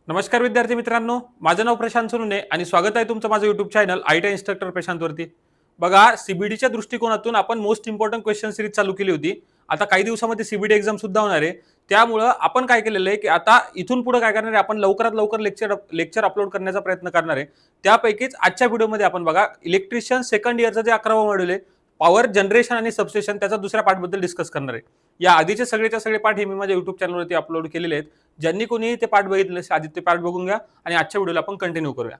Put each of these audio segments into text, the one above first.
नमस्कार विद्यार्थी मित्रांनो, माझं नाव प्रशांत सोनुने आणि स्वागत आहे तुमचं माझं युट्यूब चॅनल आयटी इन्स्ट्रक्टर प्रशांतवरती. बघा, सीबीडीच्या दृष्टिकोनातून आपण मोस्ट इम्पॉर्टंट क्वेश्चन सिरीज चालू केली होती. आता काही दिवसामध्ये सीबीडी एक्झाम सुद्धा होणार आहे. त्यामुळं आपण काय केलेलं आहे की आता इथून पुढे काय करणार आहे, आपण लवकरात लवकर लेक्चर अपलोड करण्याचा प्रयत्न करणार आहे. त्यापैकीच आजच्या व्हिडिओमध्ये आपण बघा, इलेक्ट्रिशियन सेकंड इयरचं जे 11वं मॉड्यूल आहे, पॉवर जनरेशन आणि सबस्टेशन, त्याचा दुसऱ्या पार्टबद्दल डिस्कस करणार आहे. या आधीचे सगळेच्या सगळे पार्ट हे मी माझ्या युट्यूब चॅनलवरती अपलोड केलेले आहेत. ज्यांनी कोणी ते पार्ट बघितले आधी ते पार्ट बघून घ्या आणि आजच्या व्हिडिओला आपण कंटिन्यू करूया.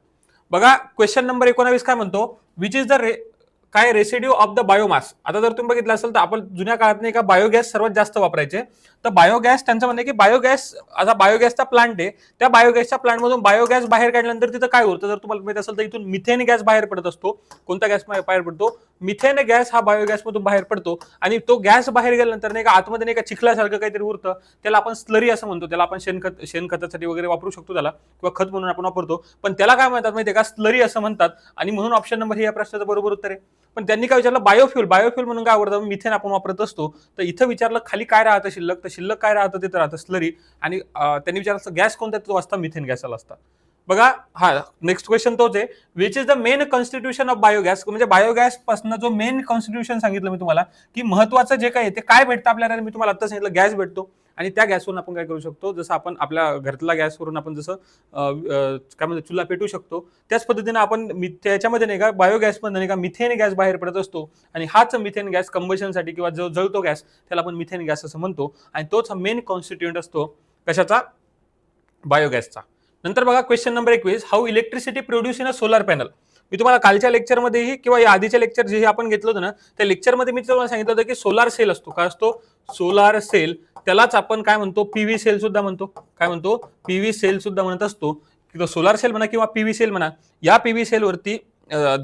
बघा, क्वेश्चन नंबर 19 काय म्हणतो, विच इज द काय रेसिड्यू ऑफ द बायोमास. आता जर तुम्ही बघितलं असेल तर आपण जुन्या काळात नाही का बायोगॅस सर्वात जास्त वापरायचे. तर बायोगॅस, त्यांचं म्हणणं आहे की बायोगॅस, आता बायोगॅसचा प्लांट आहे, त्या बायोगॅसच्या प्लांटमधून बायोगॅस बाहेर काढल्यानंतर तिथं काय होतं, जर तुम्हाला माहित असेल तर इथून मिथेन गॅस बाहेर पडत असतो. कोणता गॅस बाहेर पडतो? मिथेन गॅस हा बायोगॅस मधून बाहेर पडतो. आणि तो गॅस बाहेर गेल्यानंतर नाही का आतमध्ये नाही का चिखलासारखं काहीतरी उरतं, त्याला आपण स्लरी असं म्हणतो. त्याला आपण शेणखतासाठी वगैरे वापरू शकतो त्याला, किंवा खत म्हणून आपण वापरतो. पण त्याला काय म्हणतात माहितीये का? स्लरी असं म्हणतात. आणि म्हणून ऑप्शन नंबर हे या प्रश्नाचं बरोबर उत्तर आहे. पण त्यांनी काय विचारलं, बायोफ्युल. बायोफ्युल म्हणून काय आवडतं? मिथेन आपण वापरत असतो. तर इथं विचारलं खाली काय राहतं शिल्लक, तर शिल्लक काय राहतं, तिथं राहतं स्लरी. आणि त्यांनी विचारलं गॅस कोणता, तो असता मिथेन गॅस असता. बघा, हा नेक्स्ट क्वेश्चन तोच आहे, which is the main constitution of biogas. म्हणजे बायोगॅस पासून जो मेन कॉन्स्टिट्यूशन सांगितलं मी तुम्हाला, की महत्वाचं जे काही ते काय भेटतं आपल्याला, मी तुम्हाला आता सांगितलं गॅस भेटतो. आणि त्या गॅसवरून आपण काय करू शकतो, जसं आपण आपल्या घरातल्या गॅसवरून आपण जसं काय म्हणतो चुला पेटू शकतो, त्याच पद्धतीने आपण त्याच्यामध्ये नाही का बायोगॅसमध्ये नाही का मिथेन गॅस बाहेर पडत असतो. आणि हाच मिथेन गॅस कंबशनसाठी किंवा जो जळतो गॅस त्याला आपण मिथेन गॅस असं म्हणतो. आणि तोच मेन कॉन्स्टिट्यूएंट असतो कशाचा? बायोगॅसचा. नंतर बघा question number 21, how electricity produce in a solar panel. मी तुम्हाला कालच्या लेक्चरमध्येही किंवा या आधीच्या लेक्चर जे आपण घेतलं होतं ना, त्या लेक्चरमध्ये मी तुम्हाला सांगितलं होतं की सोलार सेल असतो. काय असतो? Solar cell. त्यालाच आपण काय म्हणतो? पीव्ही सेल सुद्धा म्हणतो. काय म्हणतो? पीव्ही सेल सुद्धा म्हणत असतो. सोलार सेल म्हणा किंवा पीव्ही सेल म्हणा, या पीव्ही सेलवरती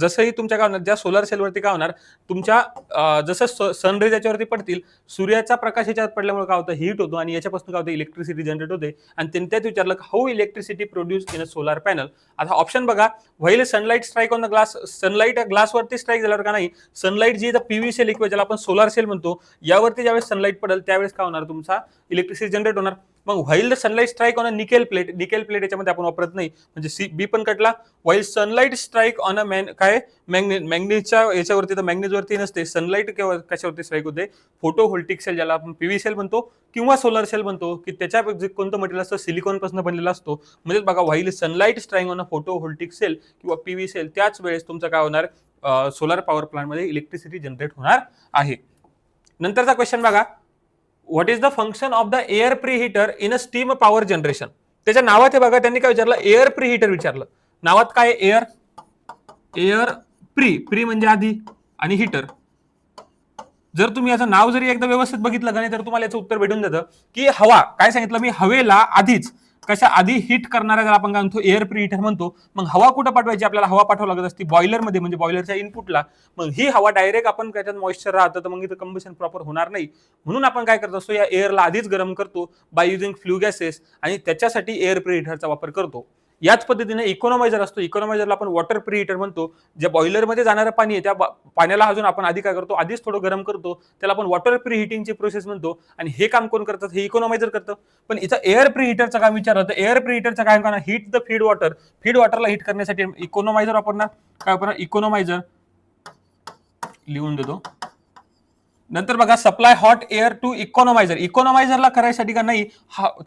जसंही तुमच्या काय होणार, ज्या सोलार सेलवरती काय होणार, तुमच्या जसं सनरेज याच्यावरती पडतील, सूर्याचा प्रकाश याच्यात पडल्यामुळे काय होतं, हीट होतो. आणि याच्यापासून काय होतं, इलेक्ट्रिसिटी जनरेट होते. आणि त्यांच्यात विचारलं how electricity produce in a solar panel. आता ऑप्शन बघा, while sunlight strike on the glass. Sunlight ग्लासवरती स्ट्राईक झाल्यावर का नाही, सनलाईट जी पीव्ही सेल इक्वे ज्याला आपण सोलार सेल म्हणतो, यावरती ज्यावेळेस सनलाईट पडेल त्यावेळेस काय होणार, तुमचा इलेक्ट्रिसिटी जनरेट होणार. मग while the sunlight strike on a nickel plate. Nickel plate याच्यामध्ये आपण वापरत नाही, म्हणजे बी पण कटला. While sunlight strike on a काय मॅग्नेजच्या याच्यावरती, तर मॅग्नेजवरती नसते. सनलाईट कशावरती स्ट्राईक होते? फोटोव्होल्टिक सेल, ज्याला आपण पीव्ही सेल म्हणतो किंवा सोलर सेल म्हणतो, की त्याच्या कोणतं मटेरियल असतं, सिलिकॉन पासून बनलेला असतो. म्हणजे बघा, while sunlight strike on a photovoltaic cell किंवा पीव्ही सेल, त्याच वेळेस तुमचं काय होणार, सोलर पॉवर प्लांट मध्ये इलेक्ट्रिसिटी जनरेट होणार आहे. नंतरचा क्वेश्चन बघा, what is the function of the air preheater in a steam power generation. त्याच्या नावात हे बघा, त्यांनी काय विचारलं, एअर प्रीहीटर विचारलं. नावात काय? एअर प्री म्हणजे आधी आणि हीटर. जर तुम्ही याचं नाव जरी एकदा व्यवस्थित बघितलं का नाही, तर तुम्हाला याचं उत्तर भेटून जातं की हवा. काय सांगितलं मी? हवेला आधीच कशा आधी हिट करणाऱ्या ज्याला आपण काय म्हणतो, एअर प्रीहीटर म्हणतो. मग हवा कुठं पाठवायची? आपल्याला हवा पाठवावी लागत असते बॉयलरमध्ये, म्हणजे बॉयलरच्या इनपुटला. मग ही हवा डायरेक्ट आपण त्याच्यात मॉइश्चर राहतं, तर मग इथं कंबशन प्रॉपर होणार नाही. म्हणून आपण काय करत असतो, या एअरला आधीच गरम करतो बाय युझिंग फ्ल्यू गॅसेस, आणि त्याच्यासाठी एअर प्रीहीटरचा वापर करतो. याच पद्धतीने इकॉनॉमायझर असतो. इकॉनॉमायझरला आपण वॉटर प्रीहीटर म्हणतो. ज्या बॉयलरमध्ये जाणारं पाणी आहे, त्या पाण्याला अजून आपण आधी काय करतो, आधीच थोडं गरम करतो. त्याला आपण वॉटर प्रीहीटिंगची प्रोसेस म्हणतो. आणि हे काम कोण करतात? हे इकॉनॉमायझर करतं. पण इथं एअर प्रीहीटरचं काम विचारलं, तर एअर प्रीहीटरचं काय करणार? Heat the feed water. Feed वॉटरला हीट करण्यासाठी इकॉनॉमायझर वापरणार. काय वापरणार? इकॉनॉमायझर. लिहून देतो. नंतर बघा, supply hot air to economiser. इकॉनॉमायझरला करायसाठी का नाही,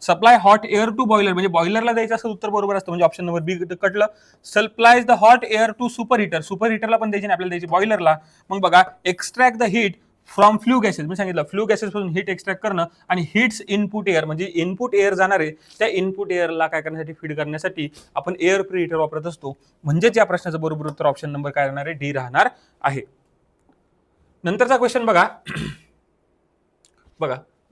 supply hot air to boiler, म्हणजे बॉयलरला द्यायचं असं उत्तर बरोबर असतं. म्हणजे ऑप्शन नंबर बी कटलं. Supplies the hot air to super heater. Super हिटरला पण द्यायची नाही, आपल्याला द्यायची बॉयलरला. मग बघा, extract the heat from flue gases. मी सांगितलं फ्ल्यू गॅसेस पासून हीट एक्स्ट्रॅक्ट करणं. आणि हीट्स इनपुट एअर, म्हणजे इनपुट एअर जाणार आहे, त्या इनपुट एअरला काय करण्यासाठी, फीड करण्यासाठी आपण एअर प्रीहीटर वापरत असतो. म्हणजेच या प्रश्नाचं बरोबर उत्तर ऑप्शन नंबर काय राहणार आहे? डी राहणार आहे. नंतरचा क्वेश्चन बघा,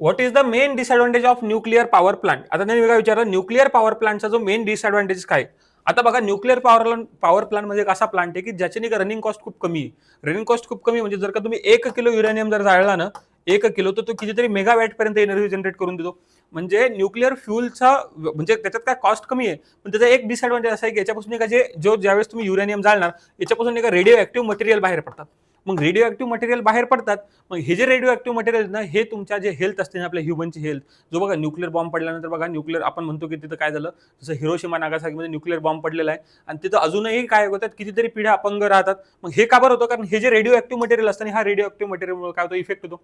what is the main disadvantage of nuclear power plant. आता त्यांनी काय विचारलं, न्यूक्लिअर पॉवर प्लांटचा जो मेन डिसएडव्हान्टेज काय. आता बघा, न्यूक्लिअर पॉवर प्लांट म्हणजे एक असा प्लांट आहे की ज्याची रनिंग कॉस्ट खूप कमी आहे. रनिंग कॉस्ट खूप कमी म्हणजे जर का तुम्ही 1 किलो युरेनियम जर जाळला ना, 1 किलो, तर तो कितीतरी मेगावॅट पर्यंत एनर्जी जनरेट करून देतो. म्हणजे न्यूक्लिअर फ्युलचा, म्हणजे त्याच्यात काय कॉस्ट कमी आहे, पण त्याचा एक डिसएडव्हान्टेज असा आहे की याच्यापासून ज्यावेळेस तुम्ही युरेनियम जाळणार, याच्यापासून रेडिओ ऍक्टिव्ह मटेरियल बाहेर पडतात. मग रेडिओ ऍक्टिव्ह मटेरियल बाहेर पडतात. मग हे जे रेडिओ ऍक्टिव्ह मटेरियल ना हे तुमच्या जे हेल्थ असते ना आपल्या ह्युमनची हेल्थ, जो बघा न्यूक्लिअर बॉम्ब पडल्यानंतर बघा न्यूक्लिअर आपण म्हणतो की तिथं काय झालं, जसं हिरोशिमा नागासाकीमध्ये न्यूक्लिअर बॉम्ब पडलेला आहे आणि तिथं अजूनही काय होतात कितीतरी पिढ्या अपंग राहतात. मग हे का बरं होतं, कारण हे जे रेडिओ ऍक्टिव्ह मटेरियल असतं हा रेडिओ ऍक्टिव्ह मटेरियलमुळे काय होतो, इफेक्ट होतो.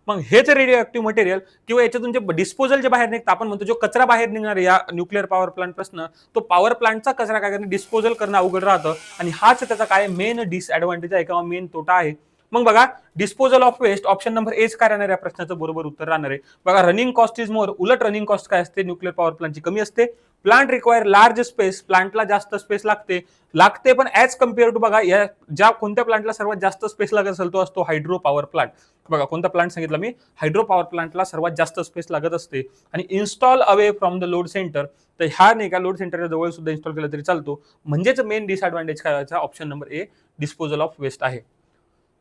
मग हेच रेडिओ ऍक्टिव्ह मटेरियल किंवा याच्यातून जे डिस्पोजल जे बाहेर निघतं, आपण म्हणतो जो कचरा बाहेर निघणार या न्यूक्लिअर पॉवर प्लांट पासून, तो पॉवर प्लांटचा कचरा काय करणं डिस्पोजल करणं अवघड राहतं आणि हाच त्याचा काय मेन डिसएडव्हान्टेज आहे किंवा मेन तोटा आहे. मग बघा disposal of waste option number H काय राहणार या प्रश्नाचं बरोबर उत्तर राहणार आहे. बघा रनिंग कॉस्ट इज मोर, उलट रनिंग कॉस्ट काय असते न्यूक्लिअर पॉवर प्लांटची कमी असते. प्लांट रिक्वायर लार्ज स्पेस, प्लांटला जास्त स्पेस लागते पण ऍज कम्पेअर टू बघा या ज्या कोणत्या प्लांटला सर्वात जास्त स्पेस लागत असेल तो असतो हायड्रो पॉवर प्लांट. बघा कोणता प्लांट सांगितलं मी, हायड्रो पॉवर प्लांटला सर्वात जास्त स्पेस लागत असते आणि install away from the load centre, तर ह्या नाही का लोड सेंटरच्या जवळ सुद्धा इन्स्टॉल केला तरी चालतो. म्हणजेच मेन डिसएडव्हान्टेज काय व्हायचा, option number A disposal of waste आहे.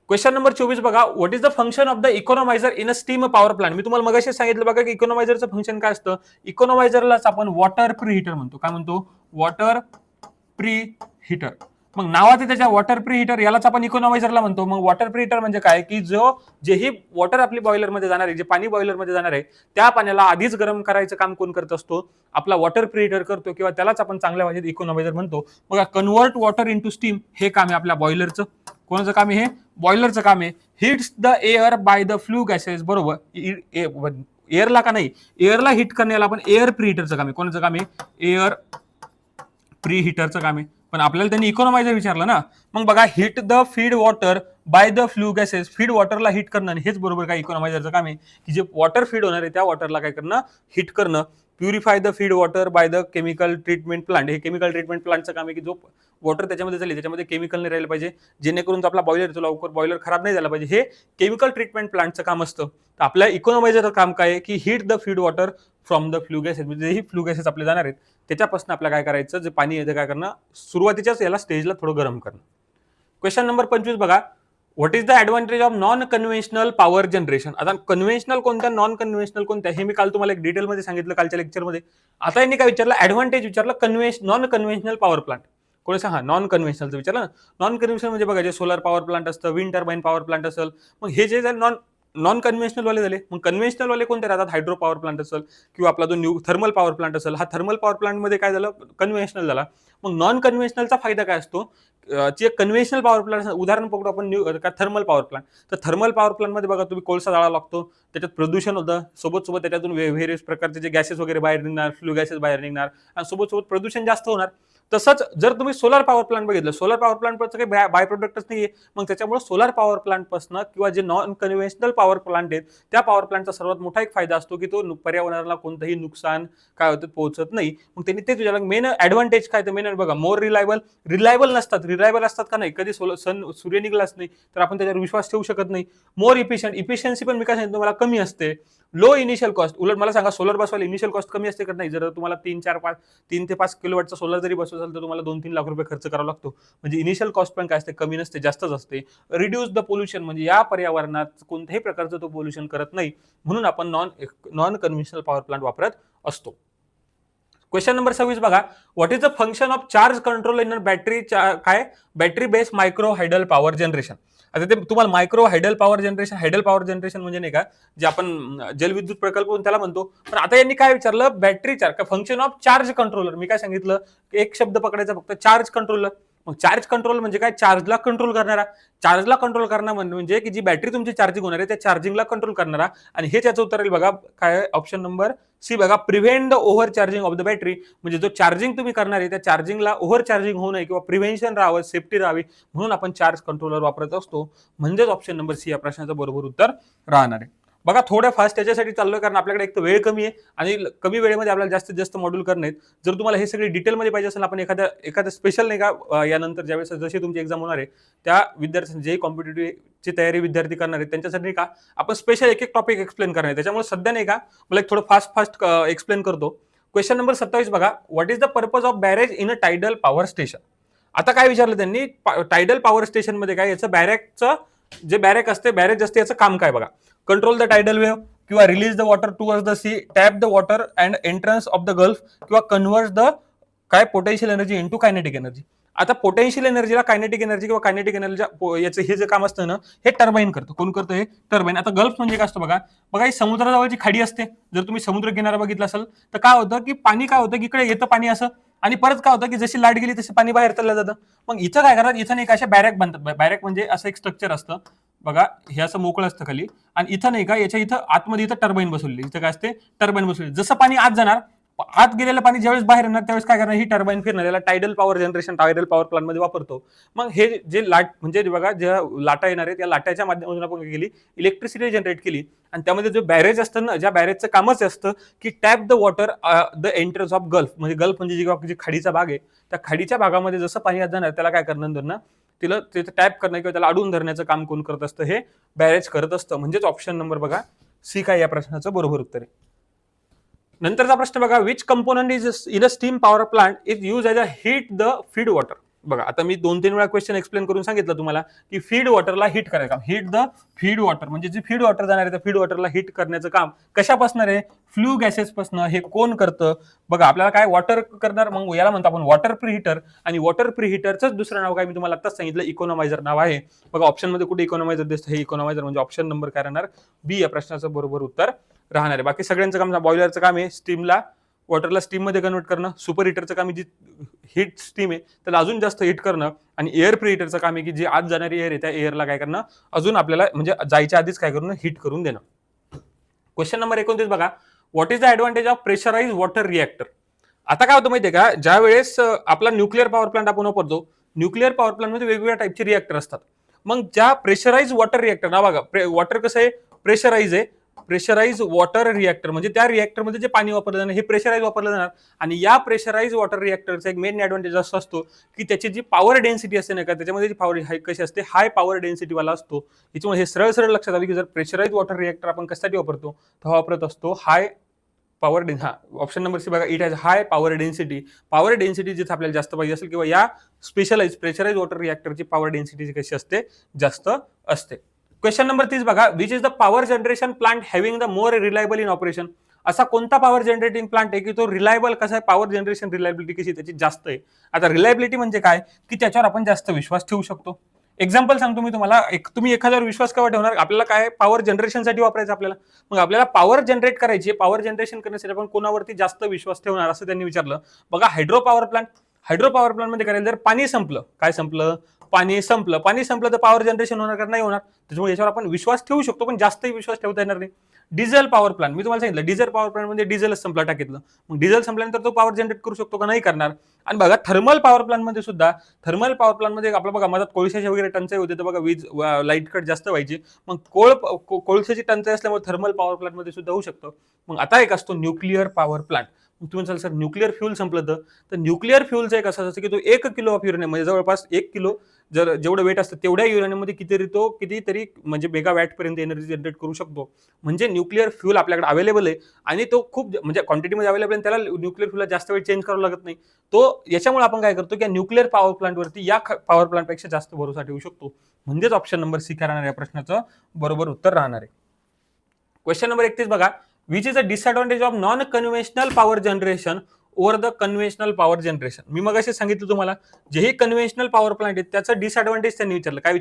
क्वेश्चन नंबर 24 बघा, what is the function of the economiser in a steam power plant. मी तुम्हाला मगाशी सांगितलं बघा की इकॉनॉमायझरचं फंक्शन काय असतं. इकॉनॉमायझरलाच आपण वॉटर प्री हीटर म्हणतो. काय म्हणतो, वॉटर प्री हीटर. मग नावाचे त्याच्या वॉटर प्री हीटर यालाच आपण इकॉनॉमायझरला म्हणतो. मग वॉटर प्री हीटर म्हणजे काय की जेही वॉटर आपली बॉयलर मध्ये जाणार आहे, जे पाणी बॉयलर मध्ये जाणार आहे त्या पाण्याला आधीच गरम करायचं काम कोण करत असतो, आपला वॉटर प्री हीटर करतो किंवा त्यालाच आपण चांगल्या भाषेत इकॉनॉमायझर म्हणतो. बघा कन्वर्ट वॉटर इंटू स्टीम हे काम आहे आपल्या बॉयलरचं. कोणाचं काम आहे, हे बॉयलरचं काम आहे. Hits the air bye the flue gases, बरोबर. एअरला का नाही, एअरला हिट करण्याला आपण एअर प्री हीटरचं काम आहे. कोणाचं काम आहे, एअर प्री हीटरचं काम आहे. पण आपल्याला त्यांनी इकॉनॉमायझर विचारलं ना. मग बघा heat the feed water by the flue gases, feed वॉटरला हिट करणं हेच बरोबर काय इकॉनॉमायझरचं काम आहे की जे वॉटर फीड होणार आहे त्या वॉटरला काय करणं, हिट करणं. Purify the feed water by the chemical treatment plant, हे केमिकल ट्रीटमेंट प्लांटचं काम आहे की जो वॉटर त्याच्यामध्ये झाली त्याच्यामध्ये केमिकल नाही राहिलं पाहिजे जेणेकरून आपला बॉयलर लवकर बॉयलर खराब नाही झाला पाहिजे, हे केमिकल ट्रीटमेंट प्लांटचं काम असतं. तर आपल्या इकॉनॉमायझरचं काम काय आहे की hit the feed water from the flue gases, म्हणजे ही फ्लू गॅसेस आपले जाणार आहेत त्याच्यापासून आपल्याला काय करायचं, जे पाणी येतं काय करणं, सुरुवातीच्याच याला स्टेजला थोडं गरम करणं. क्वेश्चन नंबर 25 बघा, what is the advantage of non conventional power generation. आता कन्व्हेन्शनल कोणत्या, नॉन कन्व्हेन्शनल कोणत्या, हे मी काल तुम्हाला एक डिटेलमध्ये सांगितलं कालच्या लेक्चरमध्ये. आता यांनी काय विचारलं, ऍडव्हान्टेज विचारलं नॉन कन्व्हेन्शनल पॉवर प्लांट. कोणी सांगा, नॉन कन्व्हेन्शनलचं विचारलं. नॉन कन्व्हेन्शनल म्हणजे बघा जे सोलर पॉवर प्लांट असतं, विंड टर्बाईन पॉवर प्लांट असेल, मग हे जे नॉन कन्व्हेन्शनल वाले झाले. मग कन्व्हेन्शनल वाले कोणते राहतात, हायड्रो पॉवर प्लांट असेल किंवा आपला जो थर्मल पॉवर प्लांट असेल, हा थर्मल पॉवर प्लांट मध्ये काय झालं, कन्व्हेन्शनल झाला. मग नॉन कन्व्हेन्शनलचा फायदा काय असतो, जे कन्व्हेन्शनल पॉवर प्लांट उदाहरण पकडू आपण थर्मल पॉवर प्लांट. तर थर्मल पॉवर प्लांट मध्ये बघा तुम्ही कोळसा जाळा लागतो, त्याच्यात प्रदूषण होतं, सोबत त्याच्यातून व्हेरियस प्रकारचे जे गॅसेस वगैरे बाहेर निघणार, फ्लू गॅसेस बाहेर निघणार आणि सोबत प्रदूषण जास्त होणार. तसंच जर तुम्ही सोलर पॉवर प्लांट बघितलं, सोलर पॉवर प्लांट काही बाय प्रोडक्टच नाहीये. मग त्याच्यामुळे सोलर पॉवर प्लांट पासून किंवा जे नॉन कन्व्हेन्शनल पॉवर प्लांट आहेत त्या पॉवर प्लांटचा सर्वात मोठा एक फायदा असतो की तो पर्यावरणाला कोणतंही नुकसान काय होतं पोहोचत नाही. मग त्यांनी तेच विचारलं मेन ऍडव्हान्टेज काय, तर मेन बघा मोर रिलायबल नसतात. रिलायबल असतात का नाही, कधी सूर्य निघलाच नाही तर आपण त्याच्यावर विश्वास ठेवू शकत नाही. मोर इफिशियन्सी पण मी काय सांगितलं मला कमी असते. लो इनिशियल कॉस्ट, उलट मला सांगा सोलर बसवायला इनिशियल कॉस्ट कमी असते का नाही. जर तुम्हाला 3 ते 5 किलोवॅटचा सोलर जरी बसवत असेल तर तुम्हाला 2-3 लाख रुपये खर्च करावा लागतो. म्हणजे इनिशियल कॉस्ट पण काय असते, कमी नसते, जास्तच असते. रिड्यूस द पोल्युशन, म्हणजे या पर्यावरणात कोणत्याही प्रकारचं तो पोल्युशन करत नाही, म्हणून आपण नॉन कन्व्हेन्शनल पॉवर प्लांट वापरत असतो. क्वेश्चन नंबर 26 बघा, what is the function of charge control in battery, काय battery base micro hydel power generation. आता ते तुम्हाला मायक्रो हायडल पॉवर जनरेशन म्हणजे नाही का जे आपण जलविद्युत प्रकल्प त्याला म्हणतो. पण आता यांनी काय विचारलं, battery function of charge controller. मी काय सांगितलं, एक शब्द पकडायचा फक्त, चार्ज कंट्रोलर. मग चार्ज कंट्रोल म्हणजे काय, चार्जला कंट्रोल करणारा. चार्जला कंट्रोल करणं म्हणजे की जी बॅटरी तुमची चार्जिंग होणार आहे त्या चार्जिंगला कंट्रोल करणारा. आणि हे त्याचं उत्तर येईल बघा, काय ऑप्शन नंबर सी बघा, prevent the over charging of the battery. म्हणजे जो चार्जिंग तुम्ही करणार आहे त्या चार्जिंगला ओव्हर चार्जिंग होऊ नये किंवा प्रिव्हेन्शन राहावं, सेफ्टी राहावी म्हणून आपण चार्ज कंट्रोलर वापरत असतो. म्हणजेच ऑप्शन नंबर सी या प्रश्नाचं बरोबर उत्तर राहणार आहे. बघा थोडं फास्ट त्याच्यासाठी चाललोय कारण आपल्याकडे एक तर वेळ कमी आहे आणि कमी वेळेमध्ये आपल्याला जास्तीत जास्त मॉड्यूल करणे आहेत. जर तुम्हाला हे सगळे डिटेलमध्ये पाहिजे असेल, आपण एखाद्या स्पेशल नाही का यानंतर ज्यावेळेस जशी तुमची एक्झाम होणार आहे त्या विद्यार्थ्यांची जे कॉम्पिटेटिव्हची तयारी विद्यार्थी करणार आहेत त्यांच्यासाठी नाही का आपण स्पेशल एक टॉपिक एक्सप्लेन करणार आहे. त्याच्यामुळे सध्या नाही का मला एक थोडं फास्ट एक्सप्लेन करतो. क्वेश्चन नंबर 27 बघा, what is the purpose of barrage in a tidal power station. आता काय विचारलं त्यांनी, टायडल पॉवर स्टेशन मध्ये काय याचं बॅरेक असते याचं काम काय बघा. कंट्रोल द टायडल वेव्ह किंवा release the water towards the sea, tap the water and entrance of the gulf किंवा कन्व्हर्ट द काय potential energy into kinetic energy. आता पोटेन्शियल एनर्जीला कायनेटिक एनर्जी किंवा कायनेटिक एनर्जी याचं हे जे काम असतं ना, हे टर्बाईन करतं. कोण करतं? हे टर्बाईन. आता गल्फ म्हणजे काय असतं बघा, बघा ही समुद्राजवळची खाडी असते. जर तुम्ही समुद्र किनारा बघितला असेल तर काय होतं की पाणी काय होतं की इकडे येतं पाणी असं, आणि परत काय होतं की जशी लाट गेली तशी पाणी बाहेर चाललं जातं. मग इथं काय करतात, इथं नाही का अशा बॅरेक बनतात. बॅरेक म्हणजे असं एक स्ट्रक्चर असतं बघा, हे असं मोकळं असतं खाली, आणि इथं नाही का याच्या इथं आतमध्ये इथं टर्बाईन बसवली. इथं काय असते? टर्बाईन बसवली. जसं पाणी आत जाणार, आत गेलेलं पाणी ज्यावेळेस बाहेर येणार त्यावेळेस काय करणार, ही टर्बाईन फिरणार. याला tidal power generation, tidal power plant मध्ये वापरतो. मग हे जे लाट म्हणजे बघा, ज्या लाटा येणार आहेत त्या लाटाच्या माध्यमातून आपण केली इलेक्ट्रिसिटी जनरेट केली, आणि त्यामध्ये जो बॅरेज असतं ना, ज्या बॅरेजचं कामच असतं की tap the water the entrance of gulf. म्हणजे गल्फ म्हणजे जी खाडीचा भाग आहे, त्या खाडीच्या भागामध्ये जसं पाणी आत जाणार त्याला काय करणार, तिला तिथे टॅप करणं किंवा त्याला अडवून धरण्याचं काम कोण करत असतं? हे बॅरेज करत असतं. म्हणजेच ऑप्शन नंबर बघा सी काय या प्रश्नाचं बरोबर उत्तर आहे. नंतरचा प्रश्न बघा, which component is in a steam power plant is use as a heat the feed water. बघा आता मी 2-3 वेळा क्वेश्चन एक्सप्लेन करून सांगितलं तुम्हाला की फीड वॉटरला हीट करायचं काम. हीट द फीड वॉटर म्हणजे जे फीड वॉटर जाणार आहे त्या फीड वॉटरला हीट करण्याचं काम कशापासून आहे? फ्लू गॅसेस पासून. हे कोण करतं? बघा आपल्याला काय वॉटर करणार, मग याला म्हणतो आपण वॉटर प्रीहीटर. आणि वॉटर प्रीहीटरचं दुसरं नाव काय मी तुम्हाला आताच सांगितलं, इकॉनॉमायझर नाव आहे. बघा ऑप्शन मध्ये कुठे इकॉनॉमायझर दिसतं? हे इकॉनॉमायझर म्हणजे ऑप्शन नंबर काय राहणार? बी या प्रश्नाचं बरोबर उत्तर राहणार आहे. बाकी सगळ्यांचं काम, बॉयलरचं काम आहे स्टीमला वॉटरला स्टीम मध्ये कन्वर्ट करणं, सुपर हिटरचं काम आहे जी हीट स्टीम आहे त्याला अजून जास्त हिट करणं, आणि एअर प्रीहीटरचं काम आहे की जी आत जाणारी एअर आहे त्या एअरला काय करणं, अजून आपल्याला म्हणजे जायच्या आधीच काय करणं, हिट करून देणं. क्वेश्चन नंबर 29 बघा, what is the advantage of pressurise water reactor. आता काय होतं माहितीये का, ज्या वेळेस आपला न्यूक्लिअर पॉवर प्लांट आपण वापरतो, न्यूक्लिअर पॉवर प्लांट मध्ये वेगवेगळ्या टाईपचे रिएक्टर असतात. मग ज्या प्रेशराइज वॉटर रिएक्टर ना बघा, वॉटर कसं आहे? प्रेशराइज आहे. प्रेशराइज वॉटर रिएक्टर म्हणजे त्या रिएक्टरमध्ये जे पाणी वापरलं जाणार हे प्रेशराइज वापरलं जाणार. आणि या प्रेशराइज वॉटर रिएक्टरचा एक मेन ऍडव्हान्टेज असा असतो की त्याची जी पॉवर डेन्सिटी असते ना का, त्याच्यामध्ये जी पॉवर कशी असते, हाय पॉवर डेन्सिटी वाला असतो. याच्यामुळे हे सरळ सरळ लक्षात आलं की जर प्रेशराइज वॉटर रिएक्टर आपण कशासाठी वापरतो, तर वापरत असतो हाय पॉवर हा ऑप्शन नंबर सी बघा, it has high power density. Power density जिथे आपल्याला जास्त पाहिजे असेल किंवा या स्पेशलाइज प्रेशराइज वॉटर रिएक्टरची पॉवर डेन्सिटी कशी असते, जास्त असते. क्वेश्चन नंबर 30 बघा, which is the power generation plant having the more reliable in operation. असा कोणता पॉवर जनरेटिंग प्लांट आहे की तो रिलायबल कसा आहे, पॉवर जनरेशन रिलायबिलिटी कशी त्याची जास्त आहे. आता रिलायबिलिटी म्हणजे काय की त्याच्यावर आपण जास्त विश्वास ठेवू शकतो. एक्झाम्पल सांगतो मी तुम्हाला, तुम्ही एखाद्यावर विश्वास केव्हा ठेवणार? आपल्याला काय पॉवर जनरेशनसाठी वापरायचं आपल्याला. मग आपल्याला पॉवर जनरेट करायची, पॉवर जनरेशन करण्यासाठी आपण कोणावरती जास्त विश्वास ठेवणार असं त्यांनी विचारलं. बघा hydro power plant, hydro power plant मध्ये करायला जर पाणी संपलं, काय संपलं? पाणी संपलं. पाणी संपलं तर पॉवर जनरेशन होणार का? नाही होणार. त्याच्यामुळे याच्यावर आपण विश्वास ठेवू शकतो पण जास्तही विश्वास ठेवता येणार नाही. डिझेल पॉवर प्लांट, मी तुम्हाला सांगितलं डिझेल पॉवर प्लांट म्हणजे डिझेलच संपला टाकीतलं, मग डिझेल संपल्यानंतर तो पॉवर जनरेट करू शकतो का? नाही करणार. आणि बघा थर्मल पॉवर प्लांट मध्ये सुद्धा, थर्मल पॉवर प्लांट मध्ये आपलं बघा मधात कोळशाची वगैरे टंचाई होते तर बघा वीज लाईट कट जास्त व्हायची, मग कोळशाची टंचाई असल्यामुळे थर्मल पॉवर प्लांट मध्ये सुद्धा होऊ शकतं. मग आता एक असतो न्यूक्लिअर पॉवर प्लांट. मग तुम्ही सांगाल सर न्यूक्लिअर फ्यूल संपलं तर न्यूक्लिअर फ्यूलचं एक असं असतं की तो 1 किलो ऑफ युरेनियम म्हणजे जवळपास 1 किलो जर जेवढं वेट असतं तेवढ्या युरेनियममध्ये कितीतरी म्हणजे मेगावॅट पर्यंत एनर्जी जनरेट करू शकतो. म्हणजे न्यूक्लिअर फ्यूल आपल्याकडे अवेलेबल आहे आणि तो खूप म्हणजे क्वांटिटीमध्ये अवेलेबल आहे, त्याला न्यूक्लिअर फ्यूलला जास्त वेळ चेंज करावं लागत नाही. तो याच्यामुळे आपण काय करतो की न्यूक्लिअर पॉवर प्लांटवरती या पॉवर प्लांटपेक्षा जास्त भरोसा ठेवू शकतो. म्हणजेच ऑप्शन नंबर सी काय राहणार या प्रश्नाचं बरोबर उत्तर राहणार आहे. क्वेश्चन नंबर 31 बघा, which is a disadvantage of non conventional power generation over the conventional power generation. मी मग असे सांगितलं तुम्हाला, जेही कन्व्हेन्शनल पॉवर प्लांट आहेत त्याचं डिसएडव्हान्टेज त्यांनी विचारलं. काय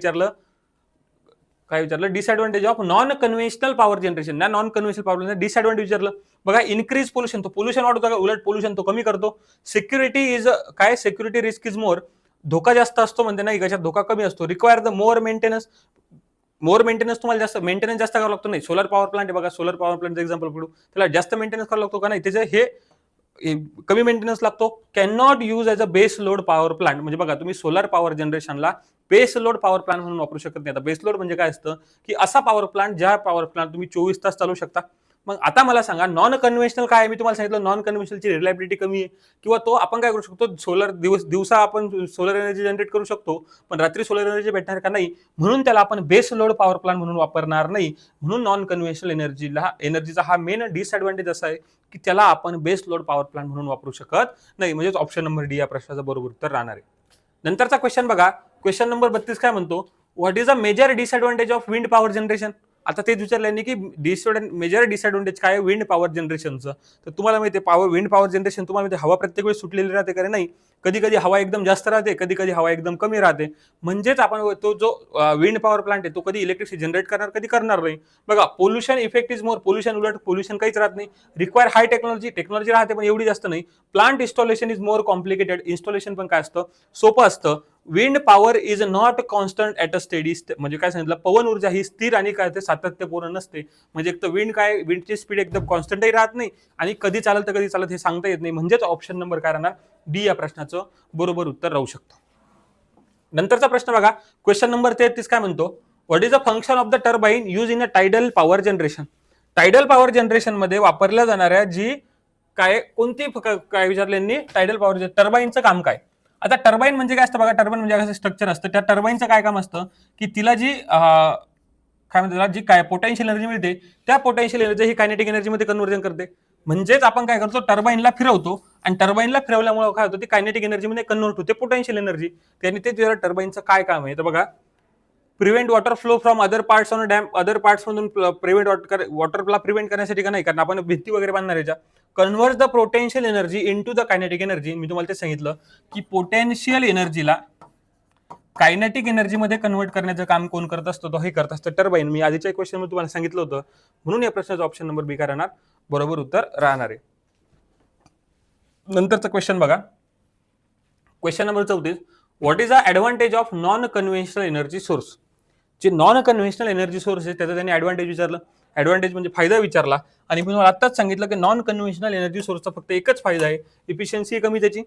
विचारलं? Disadvantage of non conventional power generation. ना non conventional power generation disadvantage विचारलं. बघा इन्क्रीज पोल्युशन, तो पोल्युशन वाढवतो का? उलट पोल्युशन तो कमी करतो. सिक्युरिटी इज काय? Security risk is more. धोका जास्त असतो म्हणते नाही, कशात धोका कमी असतो. रिक्वायर द मोर मेंटेनन्स तुम्हाला जास्त मेंटेनन्स जास्त करावं लागतो. नाही सोलर पॉवर प्लांट आहे बघा, सोलर पॉवर प्लांटचं एक्झाम्पल पडू, त्याला जास्त मेंटेनन्स करावं लागतो का? नाही, त्याचं हे कमी मेंटेनन्स लागतो. Can not use as a base load power plant. म्हणजे बघा तुम्ही सोलर पॉवर जनरेशनला बेस लोड पॉवर प्लांट म्हणून वापरू शकत नाही. आता बेस लोड म्हणजे काय असतं की असा पॉवर प्लांट ज्या पॉवर प्लांट तुम्ही 24 तास चालू शकता. मग आता मला सांगा नॉन कन्व्हेन्शनल काय आहे? मी तुम्हाला सांगितलं नॉन कन्व्हेन्शनलची रिलायबिलिटी कमी आहे, किंवा तो आपण काय करू शकतो, सोलर दिवसा आपण सोलर एनर्जी जनरेट करू शकतो पण रात्री सोलर एनर्जी भेटणार का? नाही. म्हणून त्याला आपण बेस लोड पॉवर प्लांट म्हणून वापरणार नाही. म्हणून नॉन कन्व्हेन्शनल एनर्जीचा हा मेन डिसएडव्हान्टेज असा आहे की त्याला आपण बेस लोड पॉवर प्लांट म्हणून वापरू शकत नाही. म्हणजे ऑप्शन नंबर डी या प्रश्नाचं बरोबर उत्तर राहणार आहे. नंतरचा क्वेश्चन बघा, क्वेश्चन नंबर 32 काय म्हणतो, what is a major disadvantage of wind power generation. आता ते विचारल्याने की मेजर डिसएडव्हान्टेज काय विंड पॉवर जनरेशनचं. तर तुम्हाला माहिती आहे विंड पॉवर जनरेशन तुम्हाला माहिती हवा प्रत्येक वेळी सुटलेली राहते का? नाही. कधी कधी हवा एकदम जास्त राहते, कधी कधी हवा एकदम कमी राहते. म्हणजेच आपण तो जो विंड पॉवर प्लांट आहे तो कधी इलेक्ट्रिसिटी जनरेट करणार, कधी करणार नाही. बघा, pollution effect is more, pollution उलट पोल्युशन काहीच राहत नाही. रिक्वायर हाय टेक्नॉलॉजी राहते पण एवढी जास्त नाही. Plant installation is more complicated, installation पण काय असतं, सोपं असतं. Wind power is not constant at a steady, म्हणजे काय सांगितलं, पवन ऊर्जा ही स्थिर आणि काय ते सातत्यपूर्ण नसते. म्हणजे एक तर विंडची स्पीड एकदम कॉन्स्टंटही राहत नाही आणि कधी चालत तर कधी चालत हे सांगता येत नाही. म्हणजेच ऑप्शन नंबर काय राहणार, डी या प्रश्नाचं बरोबर उत्तर राहू शकतं. नंतरचा प्रश्न बघा, क्वेश्चन नंबर 33 काय म्हणतो, what is the function of the turbine use in a tidal power generation. Tidal power generation मध्ये वापरल्या जाणाऱ्या जी कोणती काय विचारले टायडल पॉवर टर्बाईनचं काम काय. आता टर्बाईन म्हणजे काय असतं बघा, टर्बाईन म्हणजे असं स्ट्रक्चर असतं. त्या टर्बाईनचं काय काम असतं की तिला जी काय म्हणतात, जी काय पोटेन्शियल एनर्जी मिळते त्या पोटेन्शियल एनर्जी ही कायनेटिक एनर्जी मध्ये कन्व्हर्जन करते. म्हणजेच आपण काय करतो, टर्बाईनला फिरवतो आणि टर्बाईनला फिरवल्यामुळे काय होतं, ती कायनेटिक एनर्जी मध्ये कन्व्हर्ट होते पोटेन्शियल एनर्जी. त्याने ते टर्बाईनचं काय काम आहे तर बघा, prevent water flow from other parts on dam, other parts मधून प्रिव्हेंट वॉटरला प्रिव्हेंट करण्यासाठी का नाही, कारण आपण भिंती वगैरे बांधणार याच्या. Convert the potential energy into the kinetic energy. मी तुम्हाला ते सांगितलं की पोटेन्शियल एनर्जीला कायनेटिक एनर्जी मध्ये कन्व्हर्ट करण्याचं काम कोण करत असतो, तो हे करत असतं टर्बाईन. मी आधीच्या क्वेश्चन मध्ये तुम्हाला सांगितलं होतं. म्हणून या प्रश्नाचा ऑप्शन नंबर बी काय राहणार, बरोबर उत्तर राहणार आहे. नंतरचा क्वेश्चन बघा, question number 34, what is the advantage of non conventional energy source. जे नॉन कन्व्हेन्शनल एनर्जी सोर्स आहे त्याचा त्यांनी ऍडव्हान्टेज विचारलं. ऍडव्हान्टेज म्हणजे फायदा विचारला आणि मी आताच सांगितलं की नॉन कन्व्हेन्शनल एनर्जी सोर्सचा फक्त एकच फायदा आहे, इफिशियन्सी कमी त्याची,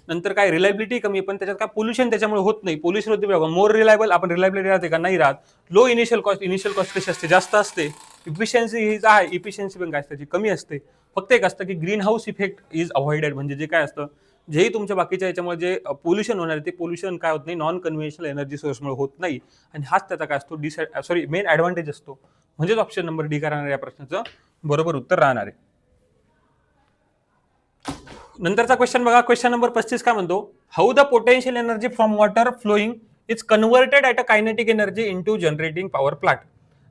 नंतर काय रिलायबिलिटी कमी, पण त्याच्यात काय पोल्युशन त्याच्यामुळे होत नाही. पोल्युशन होते बघा, मोर रिलायबल, आपण रिलायबिलिटी राहते का, नाही राहत. लो इनिशियल कॉस्ट कशी असते, जास्त असते. इफिशियन्सी ही आहे, इफिशियन्सी पण काय असते, कमी असते. फक्त एक असतं की green house effect is avoided, म्हणजे जे काय असतं, जेही तुमच्या बाकीच्या याच्यामुळे जे पोल्युशन होणार आहे ते पोल्युशन काय होत नाही, नॉन कन्व्हेन्शनल एनर्जी सोर्समुळे होत नाही. आणि हाच त्याचा काय असतो, मेन ऍडव्हान्टेज असतो. म्हणजेच ऑप्शन नंबर डी काय राहणार या प्रश्नाचं बरोबर उत्तर राहणार आहे. नंतरचा क्वेश्चन बघा, क्वेश्चन नंबर 35 काय म्हणतो, how the potential energy from water flowing is converted at a kinetic energy into generating power plant.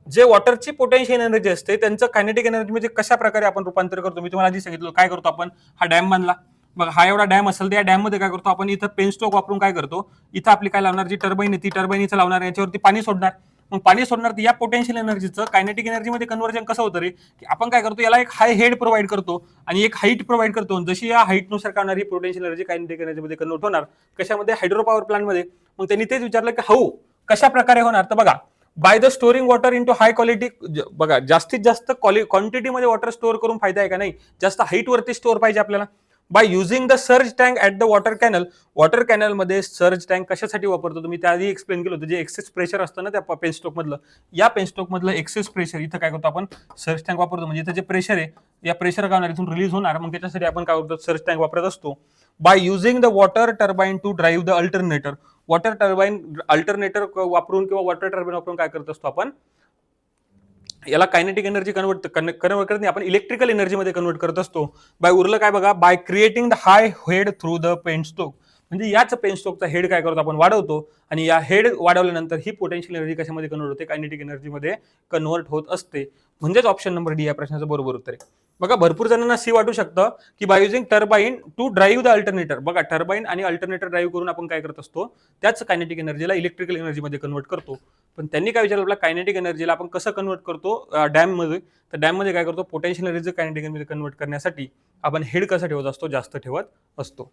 जे वॉटरची पोटेन्शियल एनर्जी असते त्यांचं कायनेटिक एनर्जी म्हणजे कशा प्रकारे आपण रूपांतर करतो. मी तुम्हाला आधी सांगितलं काय करतो आपण, हा डॅम बांधला बघा, हा एवढा डॅम असेल तर या डॅम मध्ये काय करतो आपण, इथं पेनस्टॉक वापरून काय करतो, इथं आपली काय लावणार, जी टर्बाईन आहे ती टर्बाईन इथं लावणार, याच्यावरती पाणी सोडणार. मग पाणी सोडणार तर या पोटेन्शियल एनर्जीचं कायनेटिक एनर्जीमध्ये कन्व्हर्जन कसं होतं रे, की आपण काय करतो, याला एक हाय हेड प्रोव्हाइड करतो आणि एक हाईट प्रोव्हाइड करतो. जशी या हाईटनुसार काय होणार, ही पोटेन्शियल एनर्जी कायनेटिक एनर्जीमध्ये कन्व्हर्ट होणार. कशामध्ये, हायड्रो पॉवर प्लांटमध्ये. मग त्यांनी तेच विचारलं की हाऊ, कशा प्रकारे होणार, तर बघा, by the storing water into high quality. बघा, जास्तीत जास्त क्वांटिटीमध्ये वॉटर स्टोअर करून फायदा आहे का, नाही, जास्त हाईट वरती स्टोअर पाहिजे आपल्याला. By using the surge tank at the water canal. Water कॅनलमध्ये सर्ज टँक कशासाठी वापरतो, तुम्ही त्याआधी एक्सप्लेन केलं होतं, जे एक्सेस प्रेशर असतं ना त्या पेनस्टॉक मधलं, या पेनस्टॉक मधलं एक्सेस प्रेशर इथं काय करतो आपण, सर्ज टँक वापरतो. म्हणजे इथं जे प्रेशर आहे, या प्रेशर काय होणार, इथून रिलीज होणार. मग त्याच्यासाठी आपण काय करतो, सर्ज टँक वापरत असतो. By using the water turbine to drive the alternator. Water turbine alternator वापरून किंवा वॉटर टर्बाईन वापरून काय करत असतो आपण, याला कायनेटिक एनर्जी कन्वर्ट करत नाही, आपण इलेक्ट्रिकल एनर्जीमध्ये कन्वर्ट करत असतो. बाय उरलं काय बघा, by creating the high head through the penstock. म्हणजे याच पेनस्टोकचा हेड काय करतो आपण, वाढवतो आणि या हेड वाढवल्यानंतर ही पोटेन्शियल एनर्जी कशामध्ये कन्वर्ट होते, कायनेटिक एनर्जीमध्ये कन्वर्ट होत असते. म्हणजेच ऑप्शन नंबर डी या प्रश्नाचं बरोबर उत्तर आहे. बघा, भरपूर जणांना सी वाटू शकतं की by using turbine to drive the alternator. बघा, टर्बाईन आणि अल्टरनेटर ड्राईव्ह करून आपण काय करत असतो, त्याच कायनेटिक एनर्जीला इलेक्ट्रिकल एनर्जीमध्ये कन्वर्ट करतो. पण त्यांनी काय विचारलं, आपल्या कायनेटिक एनर्जीला आपण कसं कन्वर्ट करतो डॅम मध्ये, तर डॅम मध्ये काय करतो, potential energy kinetic energy convert करण्यासाठी आपण हेड कसा ठेवत असतो, जास्त ठेवत असतो.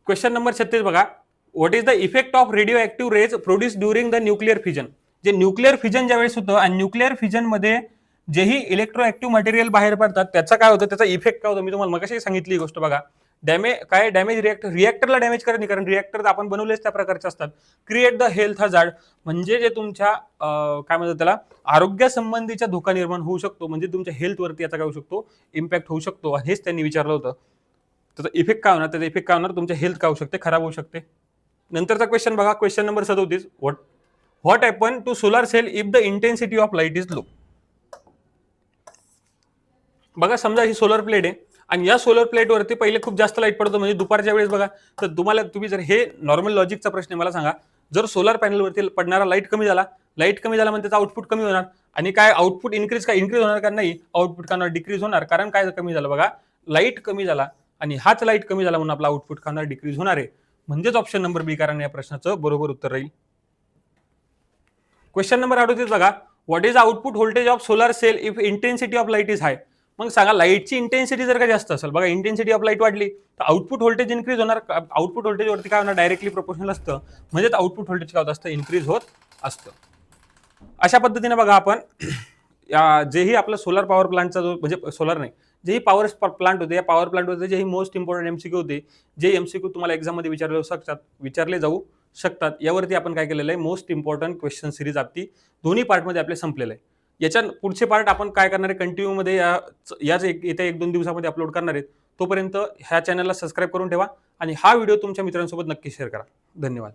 क्वेश्चन नंबर 36 बघा, what is the effect of radio active raise produce during the nuclear fission. जे न्यूक्लिअर फिजन ज्यावेळेस होतं आणि न्यूक्लिअर फिजन मध्ये जेही इलेक्ट्रो ऍक्टिव्ह मटेरियल बाहेर पडतात त्याचा काय होतं, त्याचा इफेक्ट काय होतो, मी तुम्हाला मगाशी सांगितली गोष्ट. बघा, डॅमेज रिएक्टरला डॅमेज करत नाही, कारण रिएक्टर आपण बनवलेच त्या प्रकारचे असतात. क्रिएट द हेल्थ हजार्ड, म्हणजे जे तुमच्या काय म्हणतात त्याला, आरोग्यासंबंधीचा धोका निर्माण होऊ शकतो, म्हणजे तुमच्या हेल्थवरती याचा काय होऊ शकतो, इम्पॅक्ट होऊ शकतो. हेच त्यांनी विचारलं होतं. त्याचा इफेक्ट काय होणार, त्याचा इफेक्ट काय होणार, तुमच्या हेल्थ काय होऊ शकते, खराब होऊ शकते. नंतरचा क्वेश्चन बघा, question number 37, what happen to solar cell if the intensity of light is low. बघा, समजा ही सोलर प्लेट आहे आणि या सोलर प्लेटवरती पहिले खूप जास्त लाईट पडतो, म्हणजे दुपारच्या वेळेस बघा, तर तुम्ही जर हे नॉर्मल लॉजिकचा प्रश्न मला सांगा, जर सोलर पॅनलवरती पडणारा लाईट कमी झाला म्हणजे त्याचा आउटपुट कमी होणार आणि काय आउटपुट इन्क्रीज होणार का, नाही, आउटपुट का डिक्रीज होणार. कारण काय कमी झालं बघा, लाईट कमी झाला आणि हाच लाईट कमी झाला म्हणून आपला आउटपुट करणार डिक्रीज होणार आहे. म्हणजेच ऑप्शन नंबर बी कारण या प्रश्नाचं बरोबर उत्तर राहील. क्वेश्चन नंबर 38 बघा, what is output voltage of solar cell if intensity of light is high. मग सांगा लाईटची इंटेन्सिटी जर का जास्त असेल, बघा इंटेन्सिटी ऑफ लाईट वाढली तर आउटपुट व्होल्टेज इन्क्रीज होणार. आउटपुट व्होल्टेज वरती काय होणार, डायरेक्टली प्रोपोर्शनल असतं, म्हणजेच आउटपुट व्होल्टेज काय होत असतं, इन्क्रीज होत असतं. अशा पद्धतीने बघा आपण जेही आपलं सोलर पॉवर प्लांटचा जो म्हणजे सोलर नाही, जेही पॉवर प्लांट होते, या पॉवर प्लांटवरचे जेही मोस्ट इम्पॉर्टंट एमसीक्यू होते, जे एमसीक्यू तुम्हाला एक्झाममध्ये विचारले जाऊ शकतात, यावरती आपण काय केलेलं आहे, मोस्ट इम्पॉर्टंट क्वेश्चन सिरीज आपली दोन्ही पार्टमध्ये आपले संपलेलं आहे. याच्या पुढचे पार्ट आपण काय करणार आहे, कंटिन्यू मध्ये याच येत्या 1-2 दिवसामध्ये अपलोड करणार आहेत. तोपर्यंत ह्या चॅनलला सबस्क्राईब करून ठेवा आणि हा व्हिडिओ तुमच्या मित्रांसोबत नक्की शेअर करा. धन्यवाद.